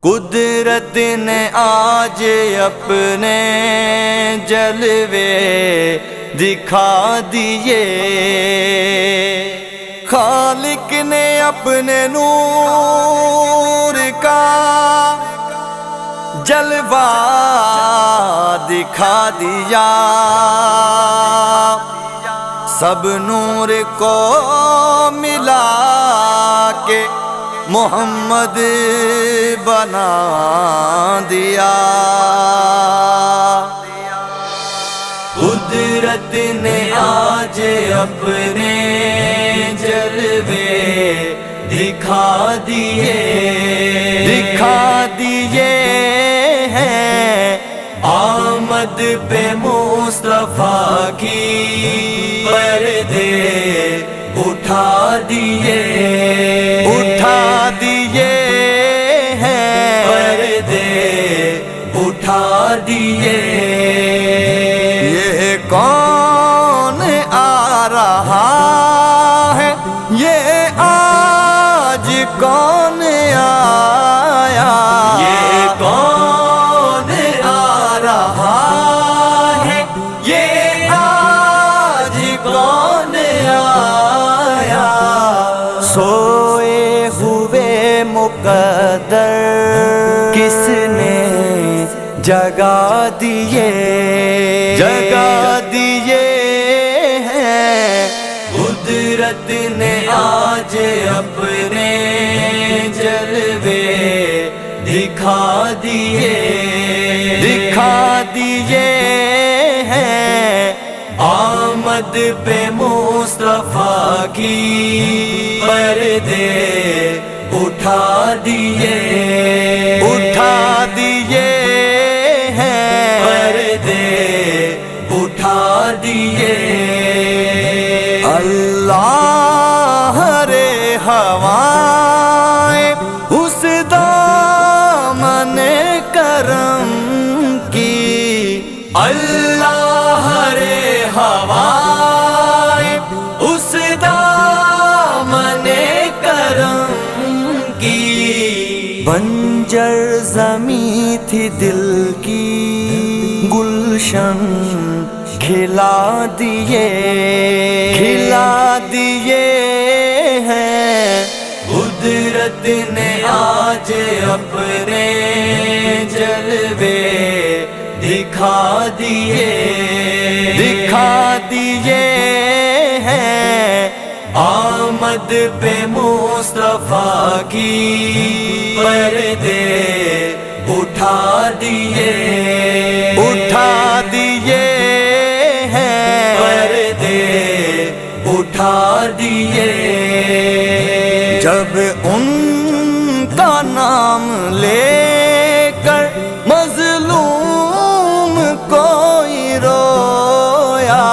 قدرت نے آج اپنے جلوے دکھا دیے، خالق نے اپنے نور کا جلوہ دکھا دیا، سب نور کو ملا کے محمد بنا دیا۔ قدرت نے آج اپنے جلوے دکھا دیے ہیں، آمد پہ مصطفیٰ کی پردے اٹھا دیے ہیں، پردے اٹھا دیے۔ یہ کون آ رہا ہے، یہ آج کون آیا، یہ کون آ رہا ہے، یہ آج کون آیا۔ سوئے ہوئے مقدر کس نے جگا دیے ہیں، قدرت نے آج اپنے جلوے دکھا دیے ہیں، آمد پہ مصطفیٰ کی پردے اٹھا دیے ہیں، پردے اٹھا دیے۔ اللہ رے ہوائیں اس دامن کرم کی، اللہ رے ہوائیں اس دامن کرم کی، بنجر زمیں تھی دل کی گلشن کھلا دیے ہیں، قدرت نے آج اپنے جلوے دکھا دیے ہیں، آمد پہ مصطفیٰ کی پردے اٹھا دیے ہیں، پردے اٹھا دیے۔ جب ان کا نام لے کر مظلوم کوئی رویا،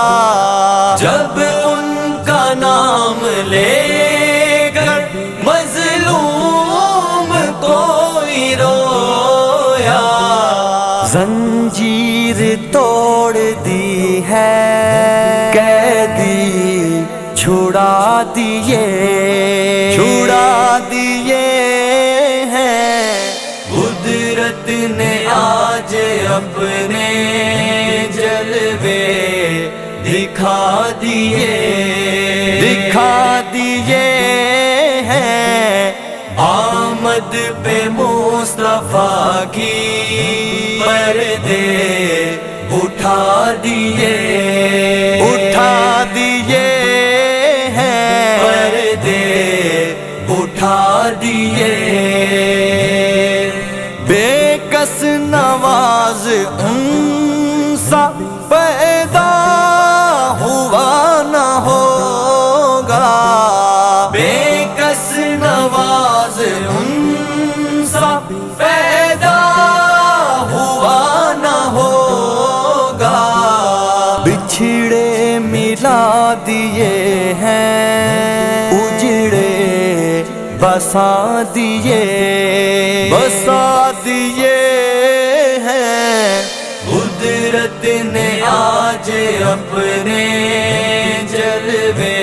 جب ان کا نام لے کر مظلوم کوئی رویا، زنجیر توڑ دی ہے قیدی چھڑا دیے ہیں، قدرت نے آج اپنے جلوے دکھا دیے ہیں، آمد پہ مصطفیٰ کی پردے اٹھا دیے ہیں، پردے اٹھا دیے۔ بے کس نواز ان سا پیدا ہوا نہ ہوگا، بے کس نواز ان سا پیدا ہوا نہ ہوگا، بچھڑے ملا دیے ہیں، اجڑے بسا دیے ہیں، قدرت نے آج اپنے جلوے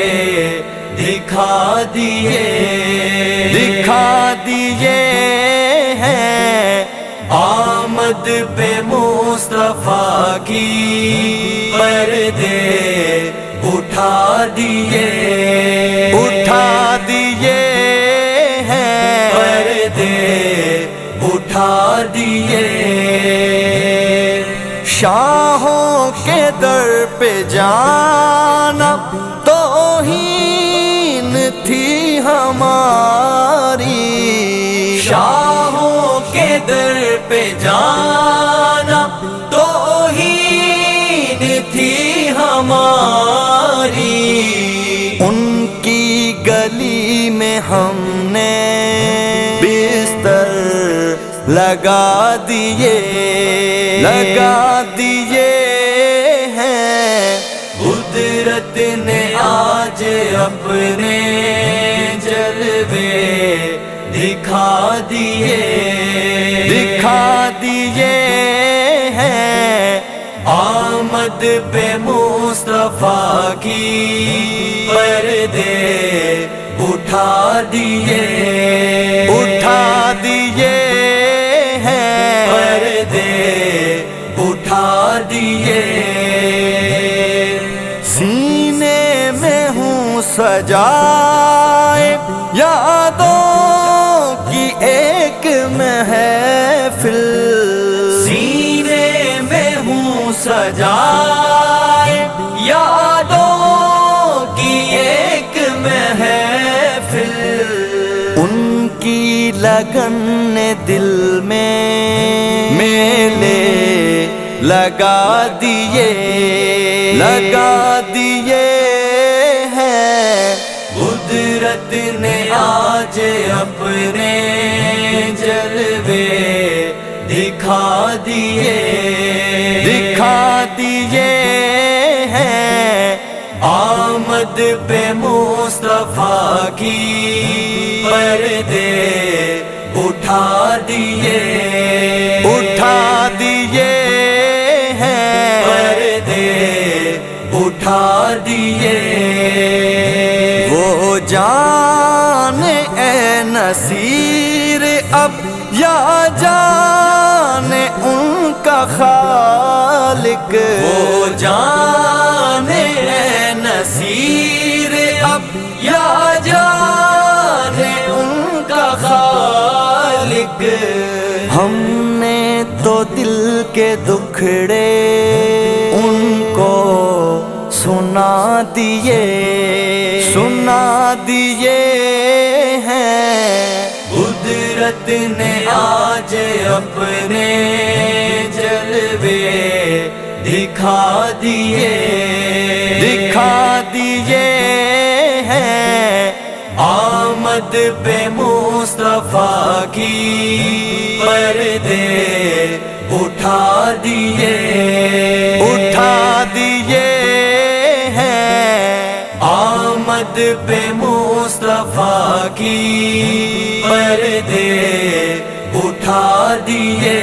دکھا دیے ہیں، آمد پہ مصطفیٰ کی پردے اٹھا دیے ہیں پردے اٹھا دیے شاہوں کے در پہ جانا توہین تھی ہماری شاہوں کے در پہ جانا توہین تھی ہماری ان کی گلی میں ہم نے بستر لگا دیے ہیں قدرت نے آج اپنے جلوے دکھا دیے ہیں آمد پہ مصطفیٰ کی پردے اٹھا دیے ہیں پردے اٹھا دیے سینے میں ہوں سجائے یادوں کی ایک محفل سینے میں ہوں سجائے یادوں کی ایک محفل ان کی لگن نے دل میں میلے لگا دیے ہیں قدرت نے آج اپنے جلوے دکھا دیے ہیں آمد پہ مصطفیٰ کی پردے اٹھا دیے ہیں پردے اٹھا دیے وہ جان اے نصیر اب یا جان ان کا خالق وہ جان اے نصیر اب یا جان ان کا خالق ہم نے تو دل کے دکھڑے ان کو سنا دیے ہیں قدرت نے آج اپنے جلوے دکھا دیے ہیں آمد پہ مصطفیٰ کی پردے اٹھا دیے ہیں آمد پہ مصطفیٰ کی پردے اٹھا دیے